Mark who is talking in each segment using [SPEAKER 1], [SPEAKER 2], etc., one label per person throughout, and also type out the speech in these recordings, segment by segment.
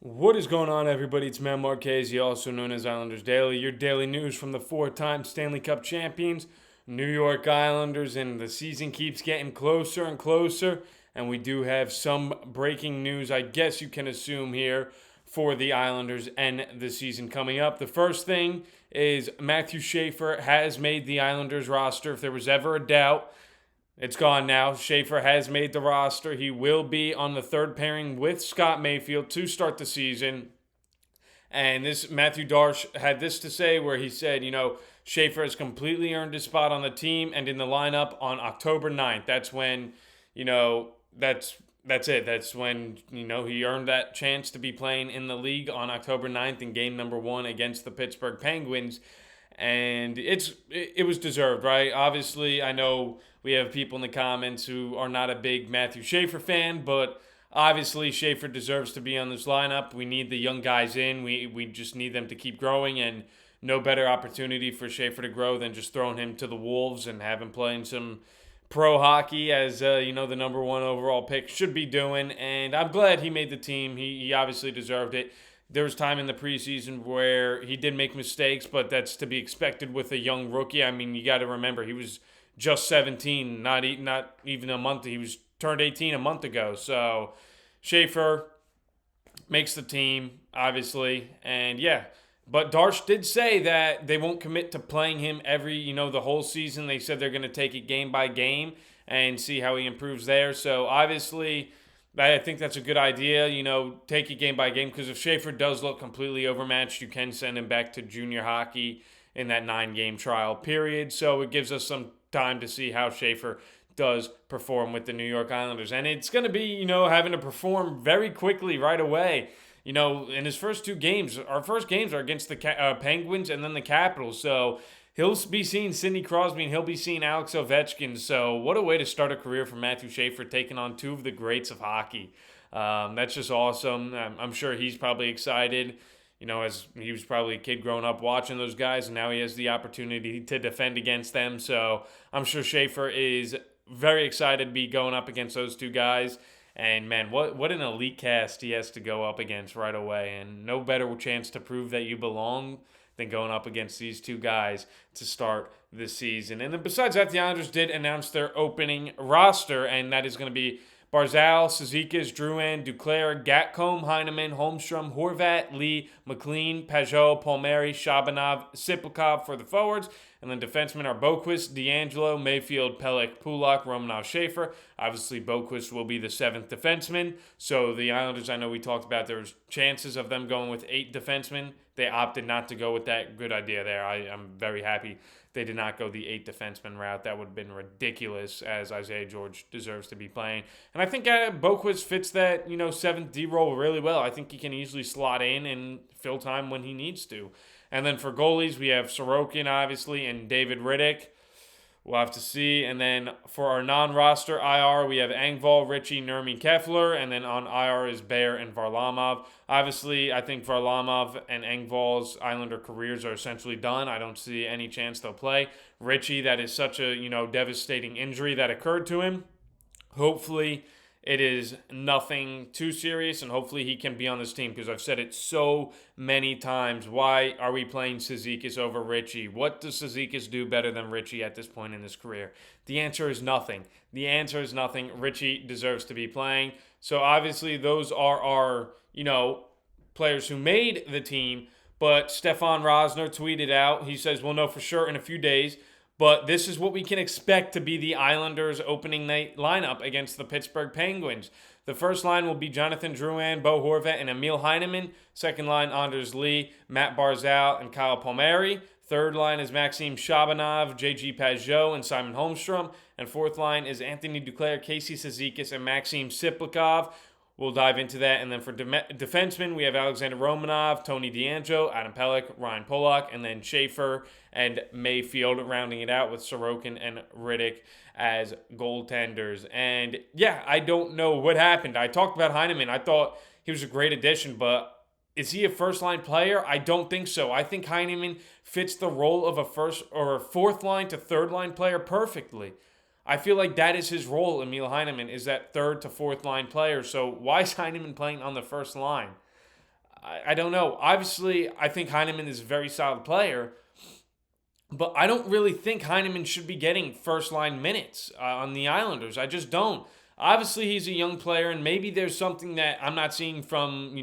[SPEAKER 1] What is going on, everybody? It's Matt Marchese, also known as Islanders Daily. Your daily news from the four-time Stanley Cup champions, New York Islanders, and the season keeps getting closer and closer. And we do have some breaking news, I guess you can assume here, for the Islanders and the season coming up. The first thing is Matthew Schaefer has made the Islanders roster. If there was ever a doubt, it's gone now. Schaefer has made the roster. He will be on the third pairing with Scott Mayfield to start the season. And this Matthew Darsh had this to say where he said, Schaefer has completely earned his spot on the team and in the lineup on October 9th. That's when, that's it. That's when, he earned that chance to be playing in the league on October 9th in game number 1 against the Pittsburgh Penguins. And it was deserved, right? Obviously, I know we have people in the comments who are not a big Matthew Schaefer fan, but obviously Schaefer deserves to be on this lineup. We need the young guys in. We just need them to keep growing, and no better opportunity for Schaefer to grow than just throwing him to the Wolves and have him playing some pro hockey as the number one overall pick should be doing. And I'm glad he made the team. He obviously deserved it. There was time in the preseason where he did make mistakes, but that's to be expected with a young rookie. I mean, you got to remember he was just 17, not even a month. He was turned 18 a month ago. So Schaefer makes the team, obviously, and yeah. But Darsh did say that they won't commit to playing him the whole season. They said they're going to take it game by game and see how he improves there. So obviously, I think that's a good idea. Take it game by game, because if Schaefer does look completely overmatched, you can send him back to junior hockey in that 9-game trial period. So it gives us some time to see how Schaefer does perform with the New York Islanders. And it's going to be, having to perform very quickly right away. In his first two games, our first games are against the Penguins and then the Capitals. So he'll be seeing Sidney Crosby and he'll be seeing Alex Ovechkin. So what a way to start a career for Matthew Schaefer, taking on two of the greats of hockey. That's just awesome. I'm sure he's probably excited. As he was probably a kid growing up watching those guys, and now he has the opportunity to defend against them. So I'm sure Schaefer is very excited to be going up against those two guys. And man, what an elite cast he has to go up against right away. And no better chance to prove that you belong than going up against these two guys to start the season. And then besides that, the Islanders did announce their opening roster, and that is going to be Barzal, Cizikas, Drouin, Duclair, Gatcomb, Heineman, Holmstrom, Horvat, Lee, McLean, Pajot, Palmieri, Shabanov, Siplikov for the forwards. And then defensemen are Boquist, D'Angelo, Mayfield, Pelech, Pulak, Romanov, Schaefer. Obviously, Boquist will be the seventh defenseman. So the Islanders, I know we talked about there's chances of them going with 8 defensemen. They opted not to go with that. Good idea there. I'm very happy they did not go the 8 defenseman route. That would have been ridiculous, as Isaiah George deserves to be playing. And I think Boquist fits that 7th D role really well. I think he can easily slot in and fill time when he needs to. And then for goalies, we have Sorokin, obviously, and David Riddick. We'll have to see. And then for our non-roster IR, we have Engvall, Ritchie, Nurmi, Kefler. And then on IR is Baer and Varlamov. Obviously, I think Varlamov and Engvall's Islander careers are essentially done. I don't see any chance they'll play. Ritchie, that is such a devastating injury that occurred to him. Hopefully it is nothing too serious, and hopefully he can be on this team, because I've said it so many times. Why are we playing Cizikas over Ritchie? What does Cizikas do better than Ritchie at this point in his career? The answer is nothing. The answer is nothing. Ritchie deserves to be playing. So obviously those are our, players who made the team. But Stefan Rosner tweeted out, he says, we'll know for sure in a few days. But this is what we can expect to be the Islanders' opening night lineup against the Pittsburgh Penguins. The first line will be Jonathan Drouin, Bo Horvat, and Emil Heineman. Second line, Anders Lee, Matt Barzal, and Kyle Palmieri. Third line is Maxime Shabanov, J.G. Pajot, and Simon Holmstrom. And fourth line is Anthony Duclair, Casey Cizikas, and Maxime Siplikov. We'll dive into that. And then for defensemen, we have Alexander Romanov, Tony DeAngelo, Adam Pelech, Ryan Pollock, and then Schaefer and Mayfield rounding it out with Sorokin and Riddick as goaltenders. And yeah, I don't know what happened. I talked about Heineman. I thought he was a great addition, but is he a first-line player? I don't think so. I think Heineman fits the role of a first or a fourth-line to third-line player perfectly. I feel like that is his role, Emil Heineman, is that third to fourth line player. So why is Heineman playing on the first line? I don't know. Obviously, I think Heineman is a very solid player, but I don't really think Heineman should be getting first line minutes on the Islanders. I just don't. Obviously, he's a young player, and maybe there's something that I'm not seeing from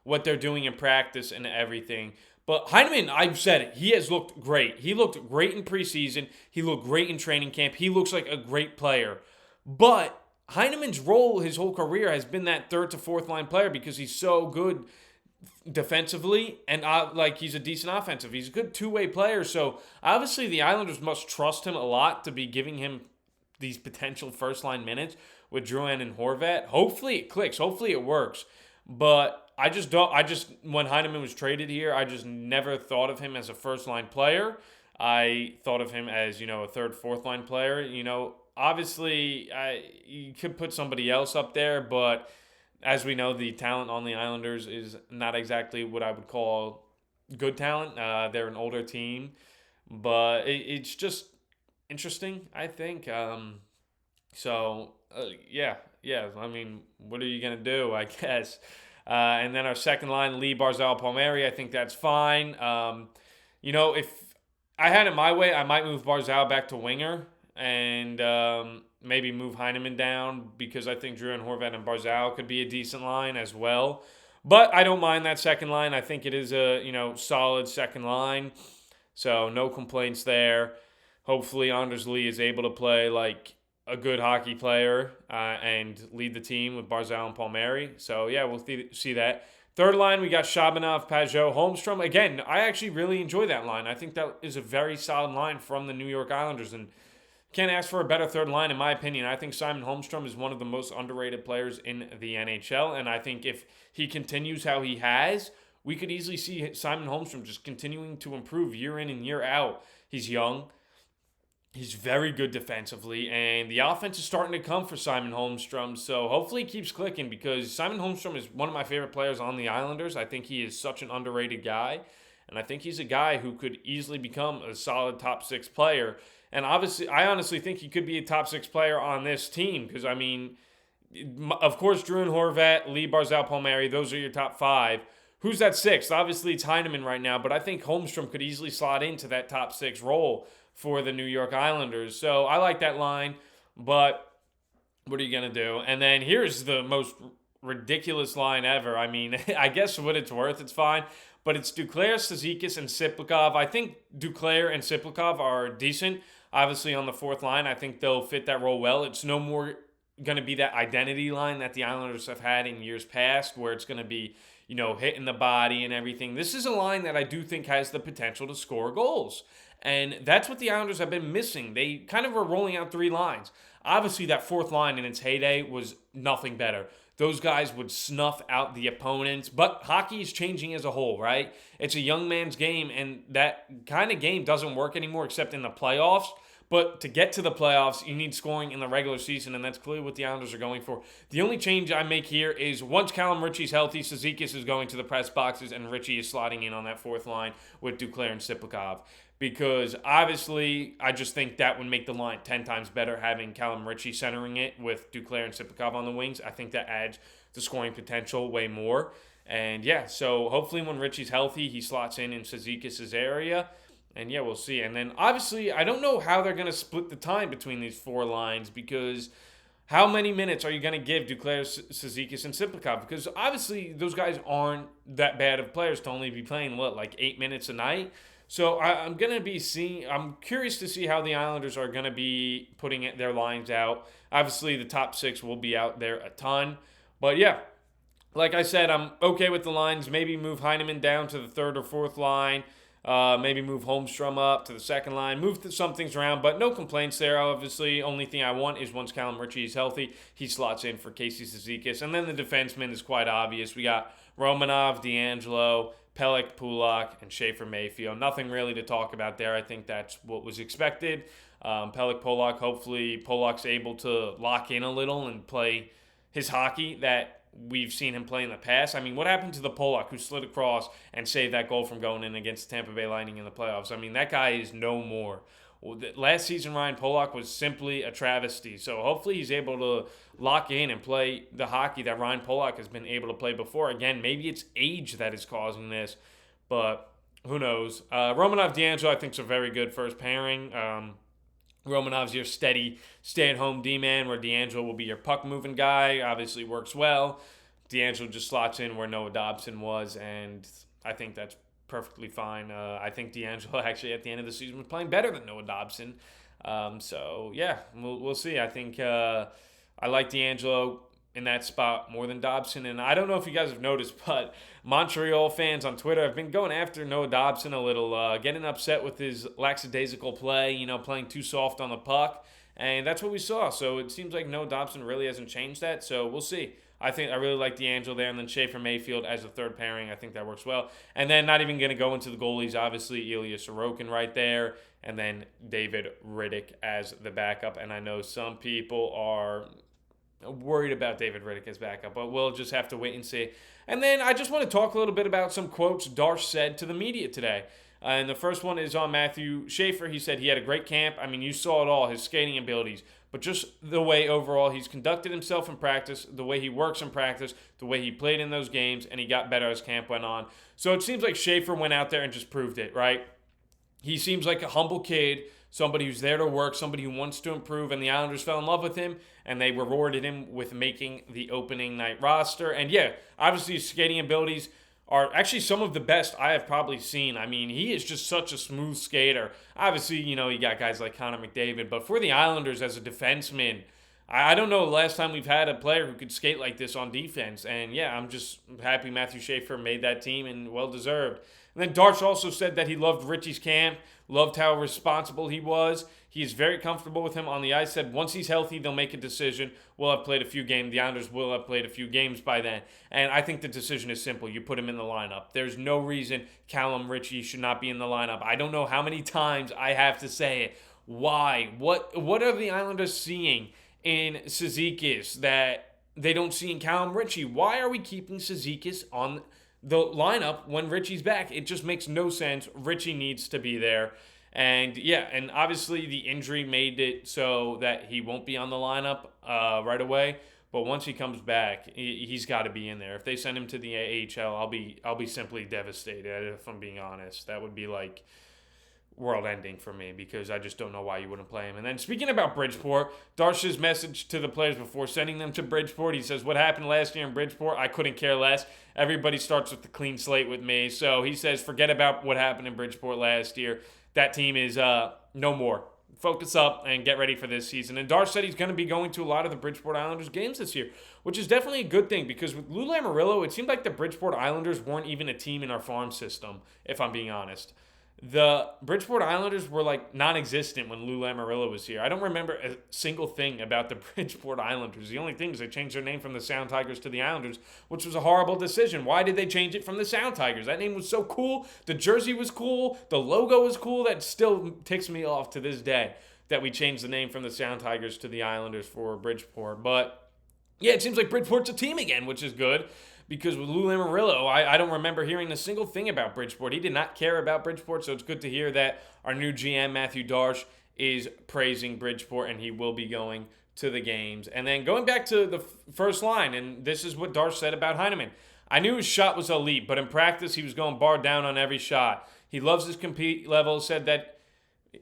[SPEAKER 1] what they're doing in practice and everything. But Heineman, I've said it, he has looked great. He looked great in preseason. He looked great in training camp. He looks like a great player. But Heineman's role his whole career has been that third to fourth line player because he's so good defensively and like he's a decent offensive. He's a good two-way player. So obviously the Islanders must trust him a lot to be giving him these potential first line minutes with Drouin and Horvat. Hopefully it clicks. Hopefully it works. But I just don't. I just when Heineman was traded here, I just never thought of him as a first line player. I thought of him as a third, fourth line player. Obviously, you could put somebody else up there, but as we know, the talent on the Islanders is not exactly what I would call good talent. They're an older team, but it's just interesting, I think. Yeah. I mean, what are you gonna do? I guess. And then our second line, Lee Barzal Palmieri. I think that's fine. If I had it my way, I might move Barzal back to winger and maybe move Heineman down because I think Drew and Horvat and Barzal could be a decent line as well. But I don't mind that second line. I think it is a solid second line, so no complaints there. Hopefully, Anders Lee is able to play like a good hockey player and lead the team with Barzal and Palmieri. So yeah, we'll see that. Third line, we got Shabanov, Pajot, Holmstrom. Again, I actually really enjoy that line. I think that is a very solid line from the New York Islanders, and can't ask for a better third line, in my opinion. I think Simon Holmstrom is one of the most underrated players in the NHL, and I think if he continues how he has, we could easily see Simon Holmstrom just continuing to improve year in and year out. He's young. He's very good defensively, and the offense is starting to come for Simon Holmstrom, so hopefully he keeps clicking because Simon Holmstrom is one of my favorite players on the Islanders. I think he is such an underrated guy, and I think he's a guy who could easily become a solid top six player. And obviously, I honestly think he could be a top six player on this team because, I mean, of course, Drew and Horvat, Lee Barzal Palmieri, those are your top five. Who's that sixth? Obviously, it's Heineman right now, but I think Holmstrom could easily slot into that top six role for the New York Islanders. So I like that line, but what are you going to do? And then here's the most ridiculous line ever. I mean, I guess for what it's worth, it's fine. But it's Duclair, Cizikas, and Siplikov. I think Duclair and Siplikov are decent. Obviously, on the fourth line, I think they'll fit that role well. It's no more going to be that identity line that the Islanders have had in years past where it's going to be, hitting the body and everything. This is a line that I do think has the potential to score goals. And that's what the Islanders have been missing. They kind of were rolling out three lines. Obviously, that fourth line in its heyday was nothing better. Those guys would snuff out the opponents. But hockey is changing as a whole, right? It's a young man's game, and that kind of game doesn't work anymore except in the playoffs. But to get to the playoffs, you need scoring in the regular season, and that's clearly what the Islanders are going for. The only change I make here is once Callum Ritchie's healthy, Cizikas is going to the press boxes, and Ritchie is slotting in on that fourth line with Duclair and Siplikov. Because obviously, I just think that would make the line 10 times better having Callum Ritchie centering it with Duclair and Siplikov on the wings. I think that adds the scoring potential way more. And yeah, so hopefully when Ritchie's healthy, he slots in Cizikas' area. And yeah, we'll see. And then obviously, I don't know how they're going to split the time between these four lines because how many minutes are you going to give Duclair, Cizikas, and Siplikov? Because obviously, those guys aren't that bad of players to only be playing, like 8 minutes a night? So I'm curious to see how the Islanders are going to be putting their lines out. Obviously, the top six will be out there a ton. But yeah, like I said, I'm okay with the lines. Maybe move Heineman down to the third or fourth line. Maybe move Holmstrom up to the second line. Move some things around, but no complaints there. Obviously, only thing I want is once Callum Ritchie is healthy, he slots in for Casey Cizikas. And then the defenseman is quite obvious. We got Romanov, D'Angelo, Pelech, Pulak, and Schaefer Mayfield. Nothing really to talk about there. I think that's what was expected. Pelech, Polak, hopefully Polak's able to lock in a little and play his hockey that we've seen him play in the past. I mean, what happened to the Polak who slid across and saved that goal from going in against the Tampa Bay Lightning in the playoffs? I mean, that guy is no more. Last season, Ryan Pollock was simply a travesty. So hopefully he's able to lock in and play the hockey that Ryan Pollock has been able to play before. Again, maybe it's age that is causing this, but who knows? Romanov D'Angelo, I think, is a very good first pairing. Romanov's your steady stay-at-home D-man, where D'Angelo will be your puck-moving guy. Obviously works well. D'Angelo just slots in where Noah Dobson was, and I think that's perfectly fine. I think D'Angelo actually at the end of the season was playing better than Noah Dobson. So, yeah, we'll see. I think I like D'Angelo in that spot more than Dobson. And I don't know if you guys have noticed, but Montreal fans on Twitter have been going after Noah Dobson a little, getting upset with his lackadaisical play, playing too soft on the puck. And that's what we saw. So it seems like Noah Dobson really hasn't changed that. So we'll see. I really like D'Angelo there, and then Schaefer Mayfield as a third pairing. I think that works well. And then not even going to go into the goalies, obviously Ilya Sorokin right there, and then David Riddick as the backup. And I know some people are worried about David Riddick as backup, but we'll just have to wait and see. And then I just want to talk a little bit about some quotes Darsh said to the media today. And the first one is on Matthew Schaefer. He said he had a great camp. I mean, you saw it all, his skating abilities, but just the way overall he's conducted himself in practice, the way he works in practice, the way he played in those games, and he got better as camp went on. So it seems like Schaefer went out there and just proved it, right? He seems like a humble kid, somebody who's there to work, somebody who wants to improve, and the Islanders fell in love with him, and they rewarded him with making the opening night roster. And yeah, obviously his skating abilities are actually some of the best I have probably seen. I mean, he is just such a smooth skater. Obviously, you got guys like Connor McDavid, but for the Islanders as a defenseman, I don't know the last time we've had a player who could skate like this on defense. And yeah, I'm just happy Matthew Schaefer made that team, and well-deserved. And then Darsh also said that he loved Richie's camp, loved how responsible he was. He is very comfortable with him on the ice. Said once he's healthy, they'll make a decision. We'll have played a few games. The Islanders will have played a few games by then. And I think the decision is simple. You put him in the lineup. There's no reason Callum Ritchie should not be in the lineup. I don't know how many times I have to say it. Why? What are the Islanders seeing in Cizikas that they don't see in Callum Ritchie? Why are we keeping Cizikas on the lineup when Ritchie's back? It just makes no sense. Ritchie needs to be there. And yeah, and obviously the injury made it so that he won't be on the lineup right away. But once he comes back, he's got to be in there. If they send him to the AHL, I'll be simply devastated. If I'm being honest, that would be like world ending for me, because I just don't know why you wouldn't play him. And then speaking about Bridgeport, Darsh's message to the players before sending them to Bridgeport, he says, what happened last year in Bridgeport, I couldn't care less. Everybody starts with the clean slate with me. So he says, forget about what happened in Bridgeport last year. That team is no more. Focus up and get ready for this season. And Darsh said he's going to be going to a lot of the Bridgeport Islanders games this year, which is definitely a good thing, because with Lou Lamoriello, it seemed like the Bridgeport Islanders weren't even a team in our farm system, if I'm being honest. The Bridgeport Islanders were like non-existent when Lou Lamoriello was here. I don't remember a single thing about the Bridgeport Islanders. The only thing is they changed their name from the Sound Tigers to the Islanders, which was a horrible decision. Why did they change it from the Sound Tigers? That name was so cool. The jersey was cool. The logo was cool. That still ticks me off to this day that we changed the name from the Sound Tigers to the Islanders for Bridgeport. But yeah, it seems like Bridgeport's a team again, which is good. Because with Lou Lamoriello, I don't remember hearing a single thing about Bridgeport. He did not care about Bridgeport, so it's good to hear that our new GM, Matthew Darsh, is praising Bridgeport, and he will be going to the games. And then going back to the first line, and this is what Darsh said about Heineman. I knew his shot was elite, but in practice, he was going bar down on every shot. He loves his compete level, said that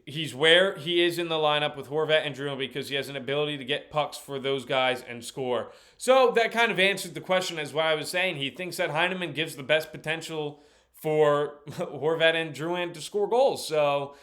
[SPEAKER 1] he's where he is in the lineup with Horvat and Drew because he has an ability to get pucks for those guys and score. So that kind of answered the question as what I was saying. He thinks that Heineman gives the best potential for Horvat and Drouin to score goals. So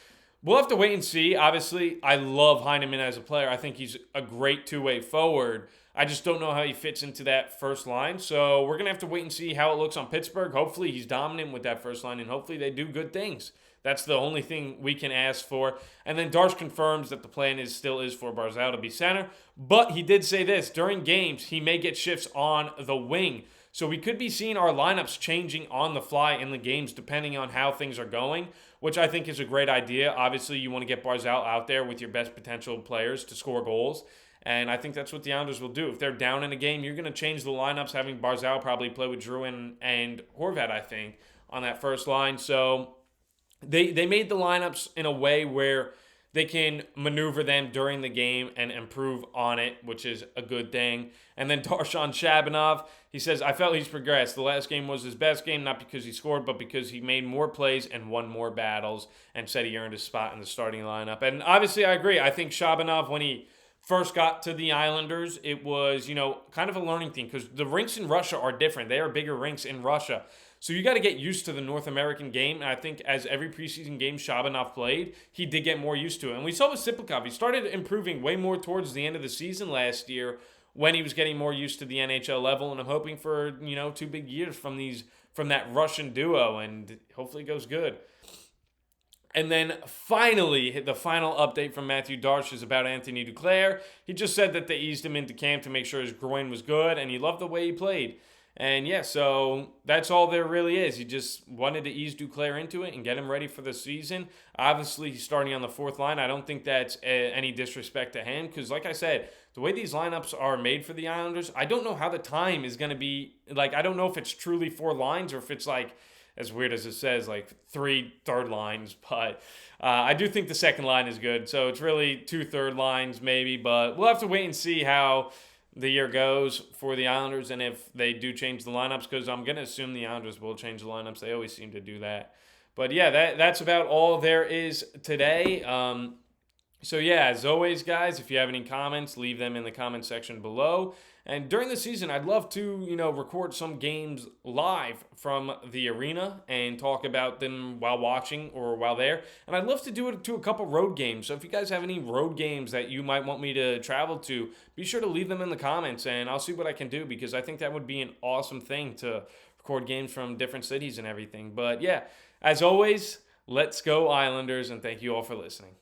[SPEAKER 1] we'll have to wait and see. Obviously, I love Heineman as a player. I think he's a great two-way forward. I just don't know how he fits into that first line. So we're going to have to wait and see how it looks on Pittsburgh. Hopefully he's dominant with that first line, and hopefully they do good things. That's the only thing we can ask for. And then Darsh confirms that the plan still is for Barzal to be center. But he did say this. During games, he may get shifts on the wing. So we could be seeing our lineups changing on the fly in the games depending on how things are going, which I think is a great idea. Obviously, you want to get Barzal out there with your best potential players to score goals. And I think that's what the Islanders will do. If they're down in a game, you're going to change the lineups, having Barzal probably play with Drouin and Horvat, I think, on that first line. So They made the lineups in a way where they can maneuver them during the game and improve on it, which is a good thing. And then Darshan Shabbanov, he says, I felt he's progressed. The last game was his best game, not because he scored, but because he made more plays and won more battles, and said he earned his spot in the starting lineup. And obviously, I agree. I think Shabbanov, when he first got to the Islanders, it was, kind of a learning thing because the rinks in Russia are different. They are bigger rinks in Russia. So you got to get used to the North American game. And I think as every preseason game Shabanov played, he did get more used to it. And we saw with Siplikov, he started improving way more towards the end of the season last year when he was getting more used to the NHL level. And I'm hoping for, 2 big years from that Russian duo, and hopefully it goes good. And then finally, the final update from Matthew Darche is about Anthony Duclair. He just said that they eased him into camp to make sure his groin was good, and he loved the way he played. And yeah, so that's all there really is. He just wanted to ease Duclair into it and get him ready for the season. Obviously, he's starting on the fourth line. I don't think that's any disrespect to him because, like I said, the way these lineups are made for the Islanders, I don't know how the time is going to be. Like, I don't know if it's truly 4 lines or if it's like, as weird as it says, like 3 third lines. But I do think the second line is good. So it's really 2 third lines maybe. But we'll have to wait and see how the year goes for the Islanders and if they do change the lineups, because I'm going to assume the Islanders will change the lineups. They always seem to do that. But yeah, that's about all there is today. So yeah, as always, guys, if you have any comments, leave them in the comment section below. And during the season, I'd love to, record some games live from the arena and talk about them while watching or while there. And I'd love to do it to a couple road games. So if you guys have any road games that you might want me to travel to, be sure to leave them in the comments and I'll see what I can do, because I think that would be an awesome thing to record games from different cities and everything. But yeah, as always, let's go Islanders, and thank you all for listening.